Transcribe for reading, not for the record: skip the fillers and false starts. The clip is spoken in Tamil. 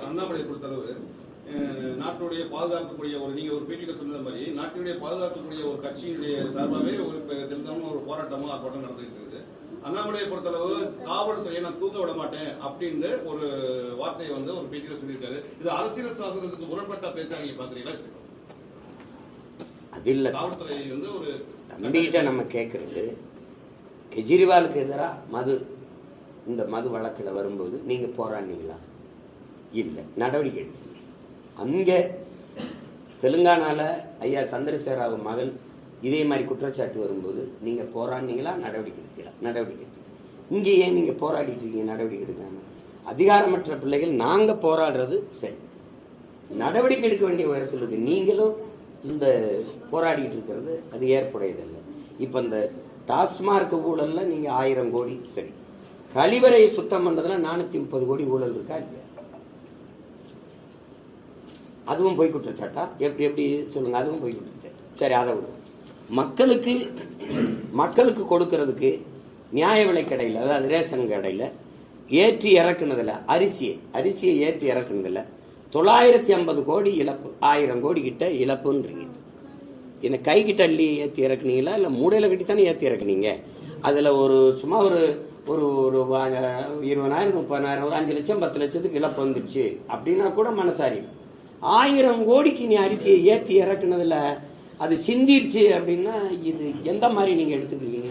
அண்ணாமலை பொறுத்தளவு நாட்டுடைய பாதுகாக்கக்கூடிய நீங்க ஒரு பேட்டியில சொன்னது மாதிரி நாட்டுடைய பாதுகாக்கக்கூடிய ஒரு கட்சியினுடைய சார்பாகவே ஒரு தெரிந்தவங்க ஒரு போராட்டமோ ஆர்ப்பாட்டம் நடந்துட்டு இருக்குது. அண்ணாமலையை பொறுத்தளவு காவல்துறையை நான் தூங்க விட மாட்டேன் அப்படின்னு ஒரு வார்த்தையை ஒரு பேட்டியில சொல்லியிருக்காரு. இது அரசியல் சாசனத்துக்கு முரண்பட்ட பேச்சா நீங்க பாக்குறீங்களா? அது இல்ல, காவல்துறை ஒரு தம்பிகிட்ட நம்ம கேட்கறது, கெஜ்ரிவாலுக்கு எதிராக இந்த மது வழக்கில் வரும்போது நீங்க போராடினீங்களா? இல்லை, நடவடிக்கை எடுத்தீங்க. அங்க தெலுங்கானால ஐயா சந்திரசேகர ராவ் மகள் இதே மாதிரி குற்றச்சாட்டு வரும்போது நீங்க போராடினீங்களா? நடவடிக்கை எடுத்தீங்களா? நடவடிக்கை எடுத்தீங்க. இங்கே ஏன் நீங்க போராடிட்டு இருக்கீங்க? நடவடிக்கை எடுக்காம. அதிகாரமற்ற பிள்ளைகள் நாங்க போராடுறது சரி, நடவடிக்கை எடுக்க வேண்டிய உயரத்தில் இருக்கு. நீங்களும் இந்த போராடிட்டு இருக்கிறது அது ஏற்புடையதில்லை. இப்ப இந்த டாஸ்மார்க் ஊழல்ல நீங்க 1000 கோடி சரி, கழிவறையை சுத்தம் பண்றதுல 430 கோடி ஊழல் இருக்கா இல்லையா? அதுவும் போய் குற்றச்சாட்டா? எப்படி சொல்லுங்க, அதுவும் போய் குற்றச்சாட்டு. சரி, அதை விட மக்களுக்கு கொடுக்கறதுக்கு நியாய விலை கடையில், அதாவது ரேஷன் கடையில் ஏற்றி இறக்குனதுல அரிசியை ஏற்றி இறக்குனதுல 950 கோடி இழப்பு, 1000 கோடி கிட்ட இழப்புன்றீங்க. என்ன கை கிட்ட அள்ளி ஏற்றி இறக்குனீங்களா இல்லை மூடையில கட்டி தானே ஏற்றி இறக்குனீங்க? அதுல சும்மா ஒரு 20,000 30,000 ஒரு 5 லட்சம் 10 லட்சத்துக்கு இழப்பு வந்துருச்சு அப்படின்னா கூட மனசாரி. 1000 கோடிக்கு நீ அரிசியை ஏற்றி இறக்குனதுல அது சிந்திருச்சு அப்படின்னா இது எந்த மாதிரி நீங்க எடுத்துக்கிறீங்க?